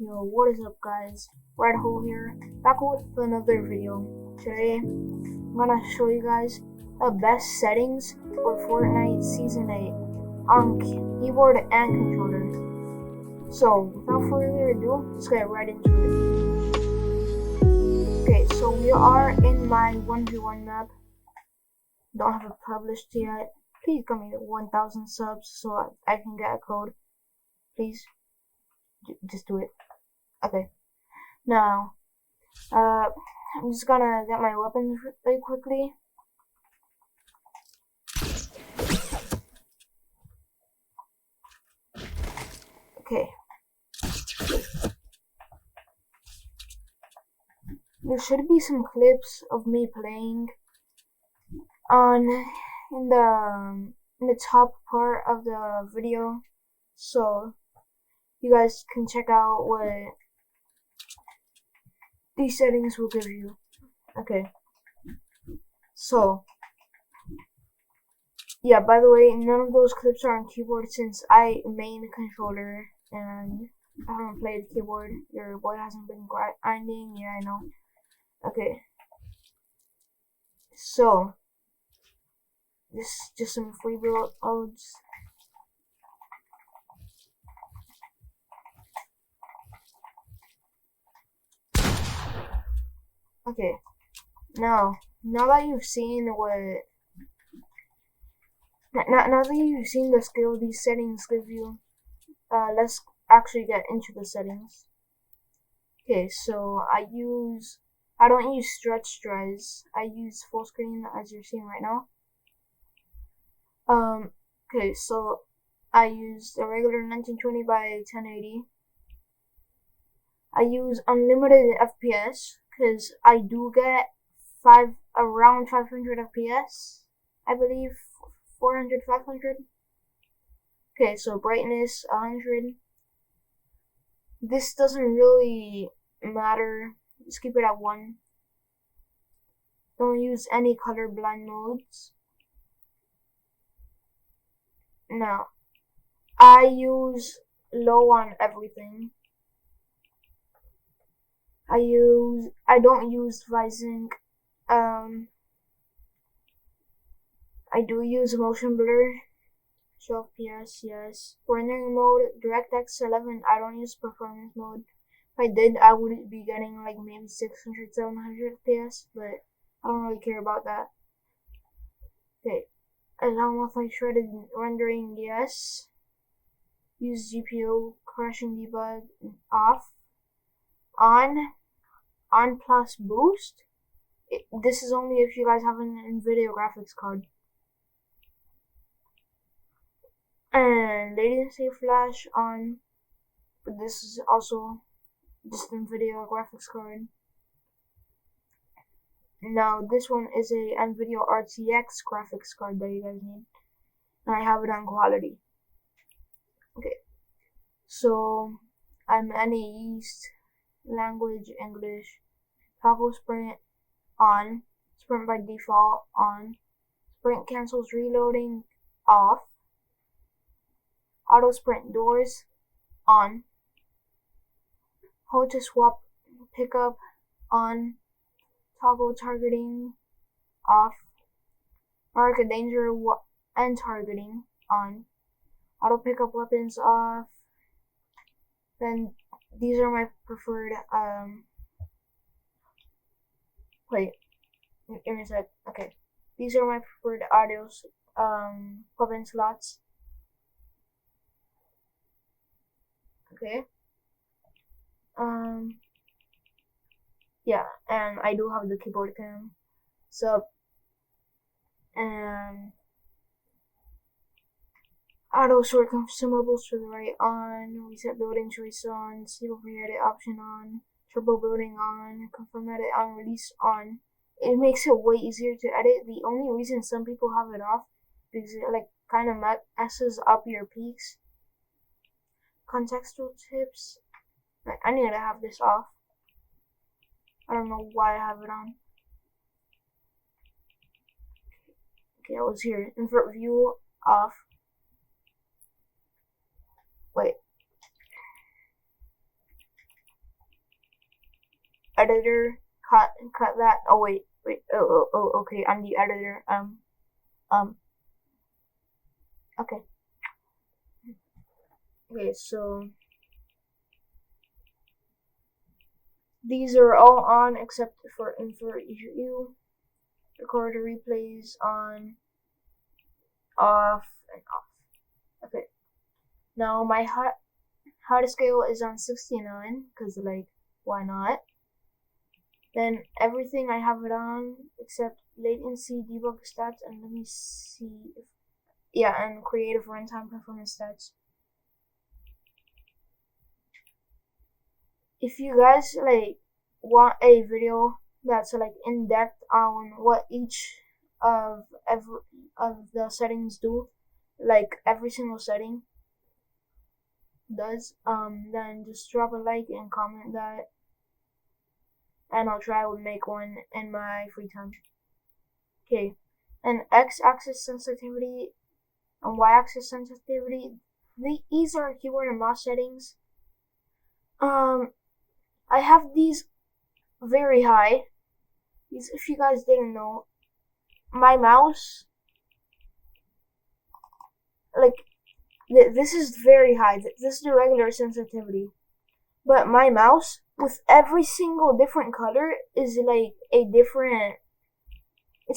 Yo, what is up guys? Red Hole here, back with another video. Today, I'm gonna show you guys the best settings for Fortnite Season 8 on keyboard and controller. So, without further ado, let's get right into it. Okay, so we are in my 1v1 map. Don't have it published yet. Please give me 1,000 subs so I can get a code. Please, just do it. Okay, now, I'm just gonna get my weapons really quickly. Okay. There should be some clips of me playing in the top part of the video, so you guys can check out what these settings will give you. Okay, so yeah, by the way, none of those clips are on keyboard since I main controller and I haven't played keyboard. Your boy hasn't been grinding. Yeah, I know. Okay, so this is just some free builds. Okay, now that you've seen now that you've seen the skill these settings give you, let's actually get into the settings. Okay, so I don't use stretch strides. I use full screen as you're seeing right now. Okay, so I use the regular 1920 by 1080. I use unlimited FPS because I do get around 500 FPS, I believe, 400, 500. Okay, so brightness 100. This doesn't really matter. Just keep it at 1. Don't use any colorblind modes. Now, I use low on everything. I don't use ViSync. I do use motion blur. Show FPS, yes. Rendering mode, DirectX 11. I don't use performance mode. If I did, I would be getting like maybe 600, 700 FPS, but I don't really care about that. Okay. Allow multi-threaded rendering, yes. Use GPU crashing debug off. On plus boost. This is only if you guys have an NVIDIA graphics card. And latency flash on, but this is also just NVIDIA graphics card. Now this one is a NVIDIA RTX graphics card that you guys need, and I have it on quality. Okay, so I'm any East, language English, toggle sprint on, sprint by default on, sprint cancels reloading off, auto sprint doors on, hold to swap pickup on, toggle targeting off, mark a danger and targeting on, auto pickup weapons off. Then these are my preferred wait, give me a sec. Okay, these are my preferred audio weapon slots. Okay. Yeah, and I do have the keyboard cam. So, and auto sort consumables to the right on, reset building choice on, save overedit option on, turbo building on, confirm edit on, release on. It makes it way easier to edit. The only reason some people have it off because it like kind of messes up your peaks. Contextual tips. I need to have this off. I don't know why I have it on. Okay, I was here. Invert view off. Wait. editor, cut that. Oh wait. Oh, okay, I'm the editor. Okay. Okay, so these are all on except for you. Record replays on, off, and off. Okay. Now my how to scale is on 69 because like why not? Then everything I have it on except latency, debug stats, and let me see if and creative runtime performance stats. If you guys like want a video that's like in depth on what each of the settings do, like every single setting does, then just drop a like and comment that, and I'll try to make one in my free time. Okay, and x-axis sensitivity and y-axis sensitivity, these are keyboard and mouse settings. I have these very high. These, if you guys didn't know, my mouse, like, this is very high. This is the regular sensitivity. But my mouse, with every single different color, is like it's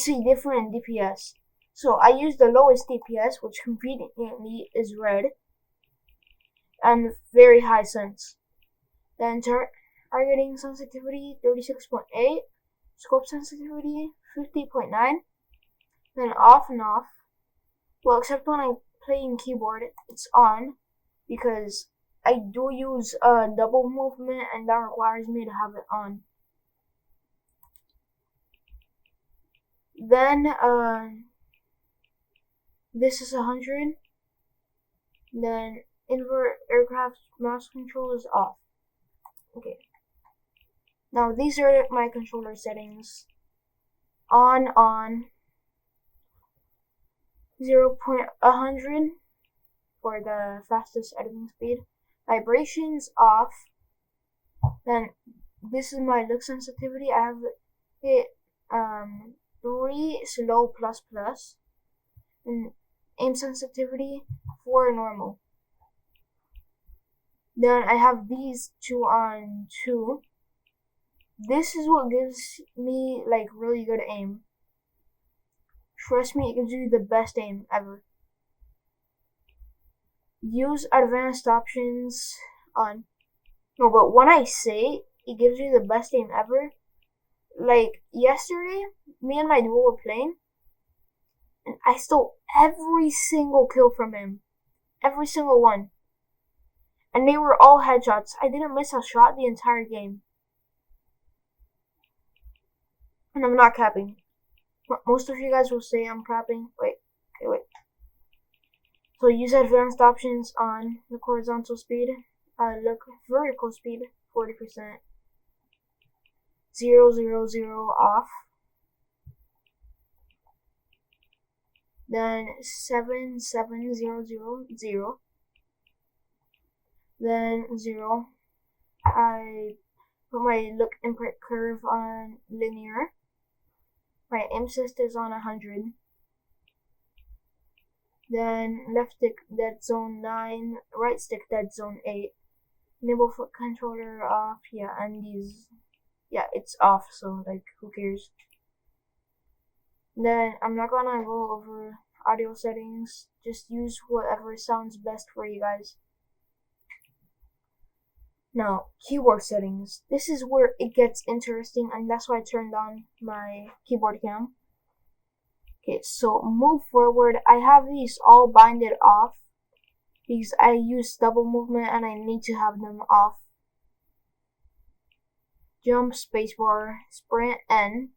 a different DPS. So I use the lowest DPS, which conveniently is red, and very high sense. Then targeting sensitivity 36.8, scope sensitivity 50.9, then off and off. Well, except when I'm playing keyboard, it's on because I do use double movement, and that requires me to have it on. Then this is 100. Then invert aircraft mouse control is off. Okay. Now these are my controller settings. On 0.100 for the fastest editing speed. Vibrations off. Then this is my look sensitivity. I have it 3 slow plus, and aim sensitivity 4 normal. Then I have these two on 2. This is what gives me like really good aim. Trust me, it gives you the best aim ever. Use advanced options on. No, but when I say it gives you the best aim ever, like yesterday, me and my duo were playing, and I stole every single kill from him. Every single one. And they were all headshots. I didn't miss a shot the entire game. And I'm not capping. Most of you guys will say I'm capping. Wait. So use advanced options on. Look horizontal speed. Look vertical speed 40%. 000 off. Then 77000. Then 0. I put my look input curve on linear. My aim assist is on 100. Then left stick dead zone 9, right stick dead zone 8. Enable foot controller off, and these, it's off, so like who cares. Then I'm not gonna go over audio settings, just use whatever sounds best for you guys. Now, keyboard settings. This is where it gets interesting, and that's why I turned on my keyboard cam. Okay, so move forward. I have these all binded off because I use double movement and I need to have them off. Jump, spacebar, sprint, N.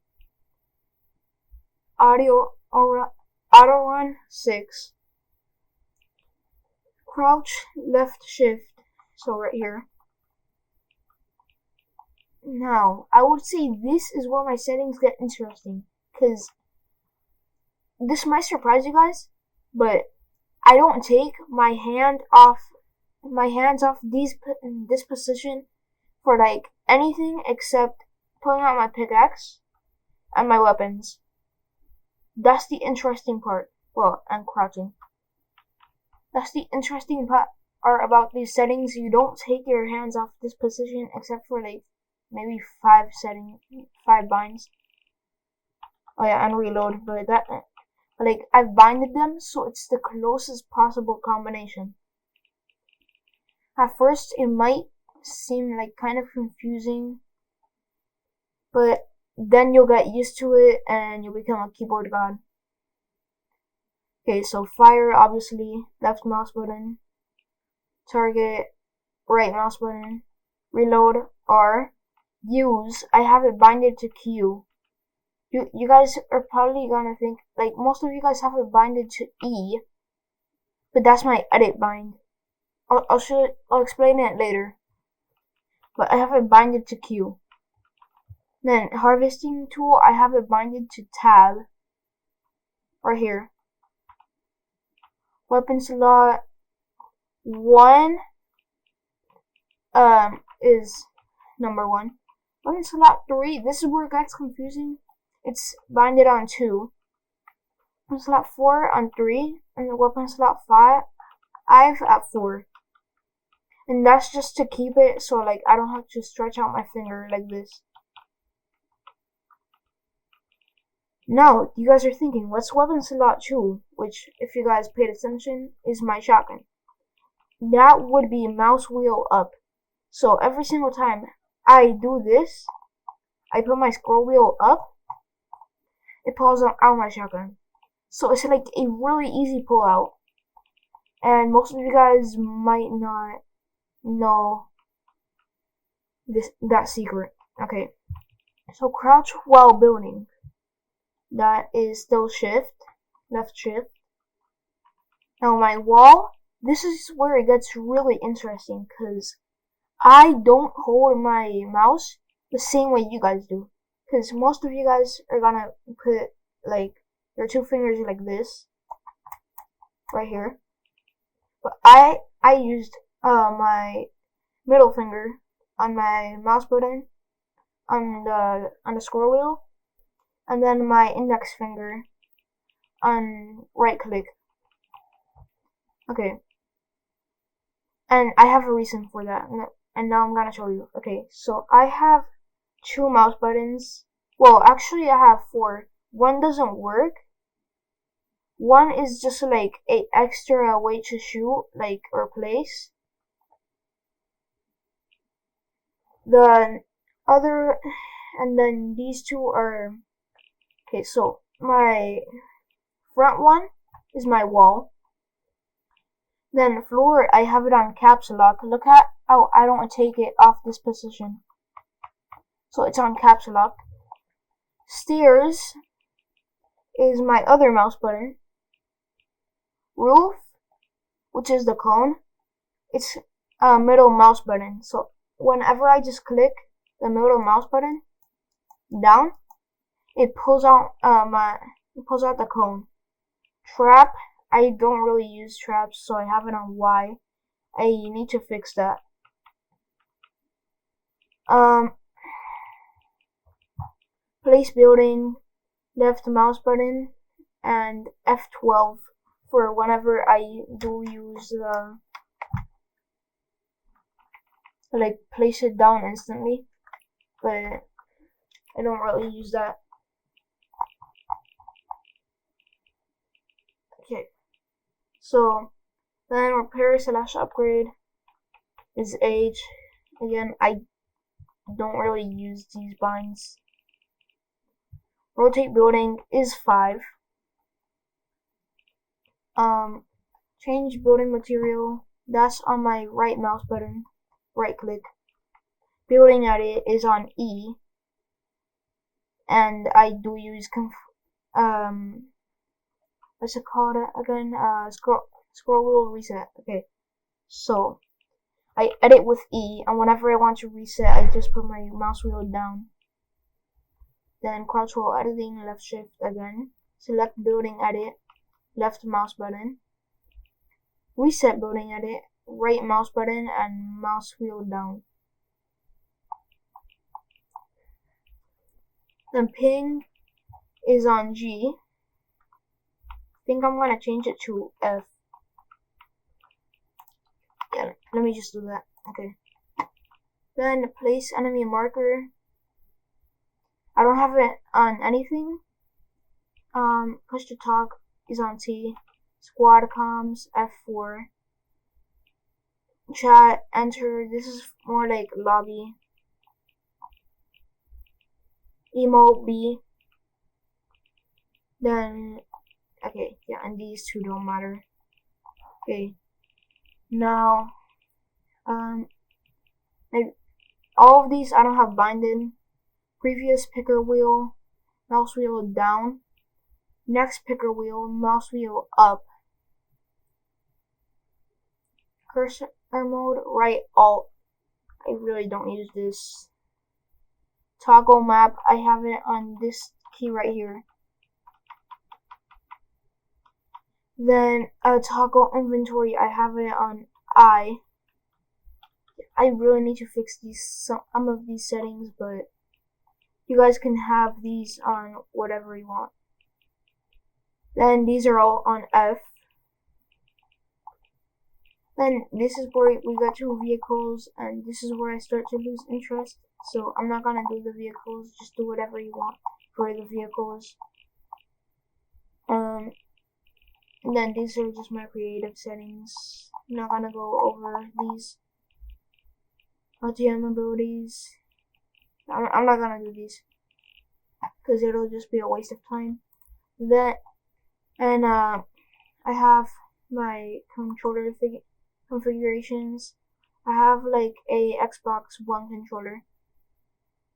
Auto run 6. Crouch, left shift. So right here. Now, I would say this is where my settings get interesting, because this might surprise you guys, but I don't take my hands off this position for like anything except pulling out my pickaxe and my weapons. That's the interesting part. Well, and crouching. That's the interesting part about these settings. You don't take your hands off this position except for like maybe 5 binds. Oh yeah, and reload, but like I've binded them so it's the closest possible combination. At first it might seem like kind of confusing, but then you'll get used to it and you'll become a keyboard god. Okay, so fire, obviously, left mouse button, target, right mouse button, reload, R, use, I have it binded to Q. You guys are probably gonna think, like, most of you guys have it binded to E, but that's my edit bind. I'll explain it later. But I have it binded to Q. Then harvesting tool, I have it binded to tab. Right here. Weapon slot 1 is number 1. Weapon slot 3, this is where it gets confusing. It's binded on 2. Weapon slot 4 on 3, and the weapon slot 5 at 4. And that's just to keep it so like I don't have to stretch out my finger like this. Now, you guys are thinking, what's weapon slot 2? Which, if you guys paid attention, is my shotgun. That would be mouse wheel up. So every single time I do this, I put my scroll wheel up, it pulls out my shotgun. So it's like a really easy pull out. And most of you guys might not know that secret. Okay. So crouch while building. That is still shift, left shift. Now my wall, this is where it gets really interesting because I don't hold my mouse the same way you guys do. Because most of you guys are gonna put like your 2 fingers like this, right here. But I used my middle finger on my mouse button on the scroll wheel, and then my index finger on right click. Okay. And I have a reason for that, and now I'm gonna show you. Okay, so I have 2 mouse buttons. Well, actually I have 4. 1 doesn't work. 1 is just like a extra way to shoot, like, or place. The other, and then these 2 are, okay, so my front one is my wall. Then floor, I have it on caps lock. Look at how I don't take it off this position. So it's on caps lock. Stairs is my other mouse button. Roof, which is the cone, it's a middle mouse button. So whenever I just click the middle mouse button down, it pulls out the cone. Trap, I don't really use traps, so I have it on Y. I need to fix that. Place building, left mouse button, and F12 for whenever I do use the like place it down instantly, but I don't really use that. Okay, so then repair / upgrade is age. Again, I don't really use these binds. Rotate building is 5. Change building material, that's on my right mouse button, right click. Building edit is on E, and I do use what's it called again? Scroll wheel reset. Okay, so I edit with E, and whenever I want to reset, I just put my mouse wheel down. Then crouch while editing, left shift again. Select building edit, left mouse button. Reset building edit, right mouse button, and mouse wheel down. Then ping is on G. I think I'm gonna change it to F. Yeah, let me just do that. Okay. Then place enemy marker. I don't have it on anything. Push to talk is on T. Squad comms F4. Chat enter. This is more like lobby. Emote B. Then okay, yeah, and these two don't matter. Okay. Now maybe all of these I don't have binding. Previous picker wheel, mouse wheel down. Next picker wheel, mouse wheel up. Cursor mode, right alt. I really don't use this. Toggle map, I have it on this key right here. Then toggle inventory, I have it on I. I really need to fix some of these settings, but you guys can have these on whatever you want. Then these are all on F. Then this is where we got to vehicles, and this is where I start to lose interest. So I'm not gonna do the vehicles, just do whatever you want for the vehicles. And then these are just my creative settings. I'm not gonna go over these. LTM abilities. I'm not gonna do these because it'll just be a waste of time. I have my controller configurations. I have like a Xbox One controller.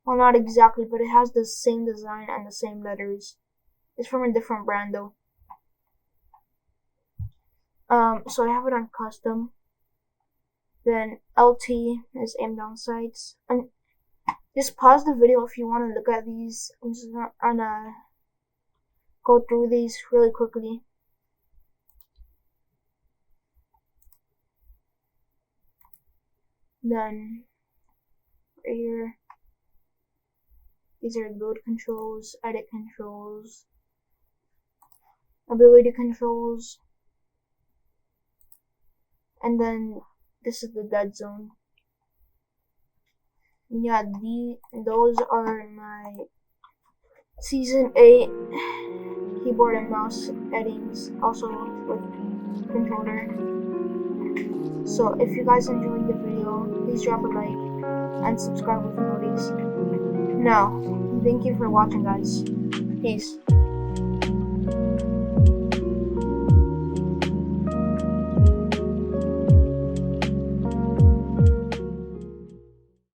Well, not exactly, but it has the same design and the same letters. It's from a different brand though. So I have it on custom. Then LT is aim down sights. And just pause the video if you want to look at these. I'm just gonna go through these really quickly. Then right here, these are load controls, edit controls, ability controls, and then this is the dead zone. Yeah, those are my season 8 keyboard and mouse settings, also with controller. So if you guys enjoyed the video, please drop a like and subscribe with notice. Now, thank you for watching, guys. Peace.